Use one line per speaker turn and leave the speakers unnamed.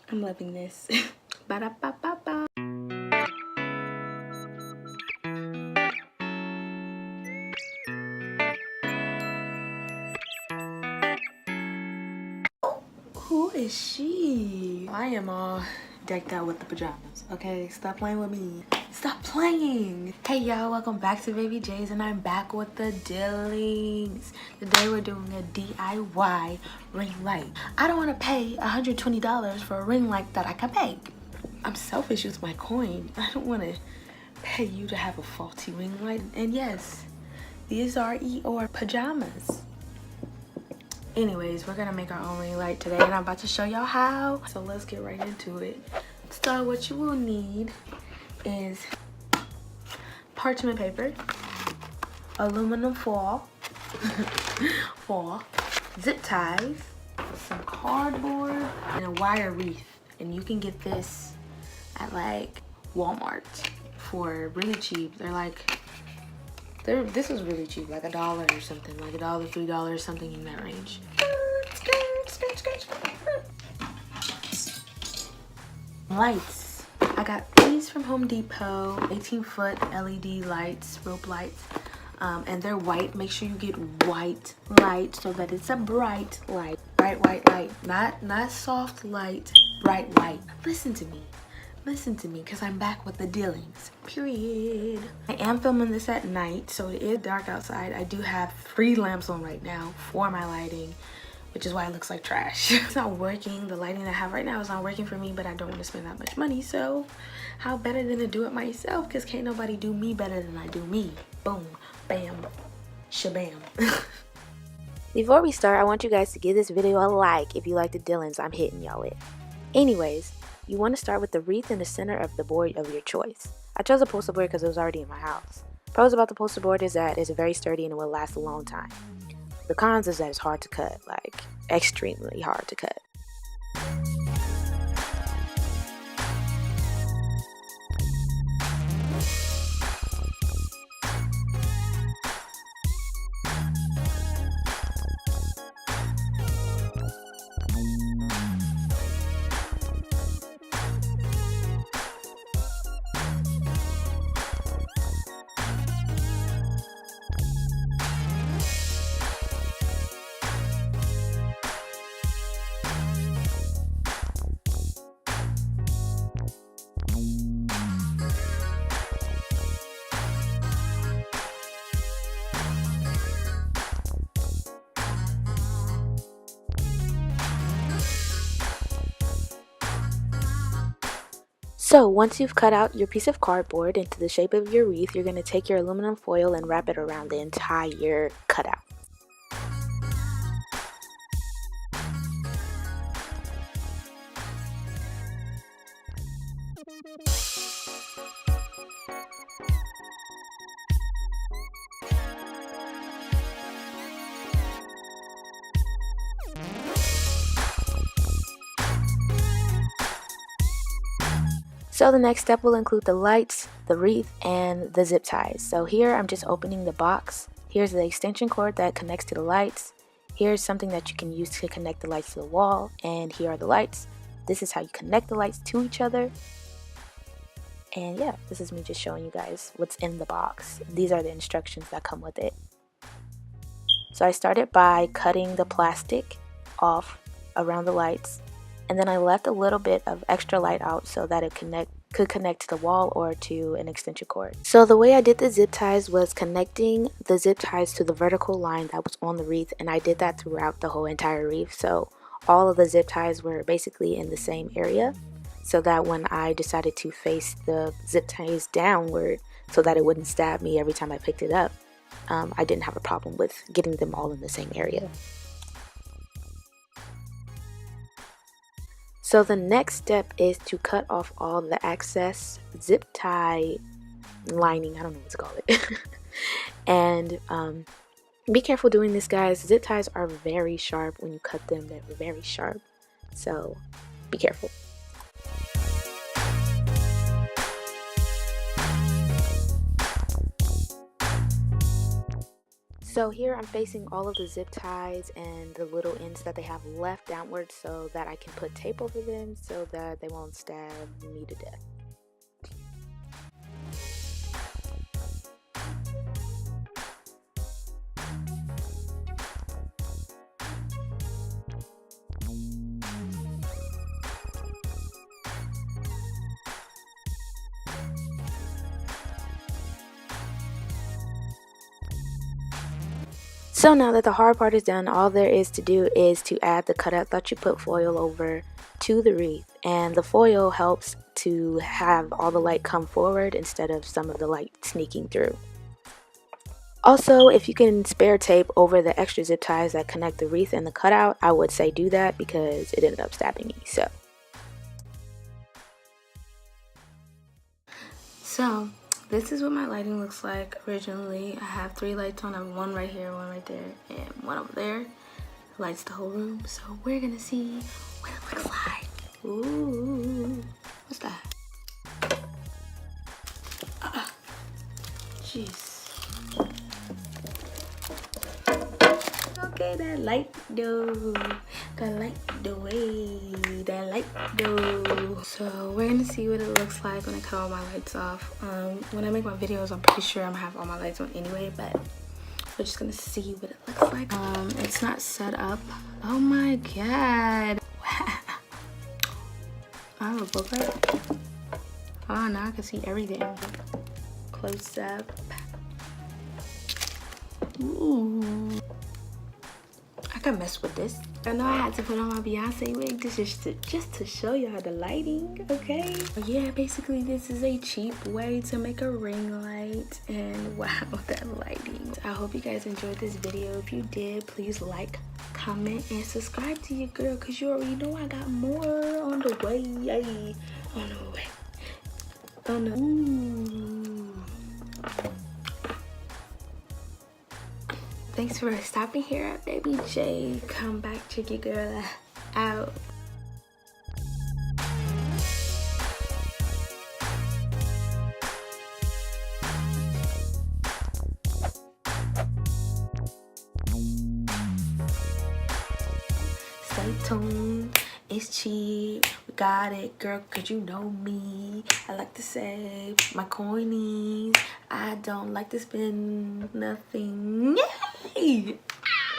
I'm loving this. Ba-da-ba-ba-ba. Who is she? I am all decked out with the pajamas, okay? Stop playing with me. Stop playing. Hey y'all, welcome back to Baby J's, and I'm back with the dealings. Today we're doing a DIY ring light. I don't want to pay $120 for a ring light that I can make. I'm selfish with my coin. I don't want to pay you to have a faulty ring light. And yes, these are Eeyore pajamas. Anyways, we're gonna make our own ring light today, and I'm about to show y'all how. So let's get right into it. So what you will need is parchment paper, aluminum foil, zip ties, some cardboard, and a wire wreath. And you can get this at like Walmart for really cheap. This is really cheap, like $1 or something, like $1, $3, something in that range. Lights. I got these from Home Depot, 18-foot LED lights, rope lights, and they're white. Make sure you get white light so that it's a bright light. Bright white light, not soft light, bright white. Listen to me, because I'm back with the dealings, period. I am filming this at night, so it is dark outside. I do have 3 lamps on right now for my lighting, which is why it looks like trash. It's not working. The lighting I have right now is not working for me, but I don't want to spend that much money, so how better than to do it myself, because can't nobody do me better than I do me. Boom, bam, shabam.
Before we start, I want you guys to give this video a like if you like the dealings I'm hitting y'all with. Anyways, you want to start with the wreath in the center of the board of your choice. I chose a poster board because it was already in my house. Pros about the poster board is that it's very sturdy and it will last a long time. The cons is that it's hard to cut, like extremely hard to cut. So once you've cut out your piece of cardboard into the shape of your wreath, you're going to take your aluminum foil and wrap it around the entire cutout. So the next step will include the lights, the wreath, and the zip ties. So here I'm just opening the box. Here's the extension cord that connects to the lights. Here's something that you can use to connect the lights to the wall. And here are the lights. This is how you connect the lights to each other. And yeah, this is me just showing you guys what's in the box. These are the instructions that come with it. So I started by cutting the plastic off around the lights. And then I left a little bit of extra light out so that it could connect to the wall or to an extension cord. So the way I did the zip ties was connecting the zip ties to the vertical line that was on the wreath, and I did that throughout the whole entire wreath. So all of the zip ties were basically in the same area, so that when I decided to face the zip ties downward so that it wouldn't stab me every time I picked it up, I didn't have a problem with getting them all in the same area. So the next step is to cut off all the excess zip tie lining, I don't know what to call it. And be careful doing this, guys. Zip ties are very sharp. When you cut them, they're very sharp. So be careful. So here I'm facing all of the zip ties and the little ends that they have left downwards so that I can put tape over them so that they won't stab me to death. So now that the hard part is done, all there is to do is to add the cutout that you put foil over to the wreath, and the foil helps to have all the light come forward instead of some of the light sneaking through. Also, if you can spare tape over the extra zip ties that connect the wreath and the cutout, I would say do that because it ended up stabbing me.
So this is what my lighting looks like originally. I have 3 lights on. I have one right here, one right there, and one over there. Lights the whole room. So we're gonna see what it looks like. Ooh, what's that? Jeez. Okay, that light though. That light the way. That light though. So we're gonna see what it looks like when I cut all my lights off. When I make my videos, I'm pretty sure I'm gonna have all my lights on anyway, but we're just gonna see what it looks like. It's not set up. Oh my god. I have a book right. Oh, now I can see everything. Close up. Ooh. I can mess with this. I know I had to put on my Beyonce wig just to show y'all the lighting, okay? But yeah, basically this is a cheap way to make a ring light, and wow, that lighting. I hope you guys enjoyed this video. If you did, please like, comment, and subscribe to your girl, because you already know I got more on the way. On the way. On the ooh. Thanks for stopping here at Baby J. Come back, check your girl out. Stay tuned. It's cheap. We got it, girl, cause you know me. I like to save my coinies. I don't like to spend nothing. Yay!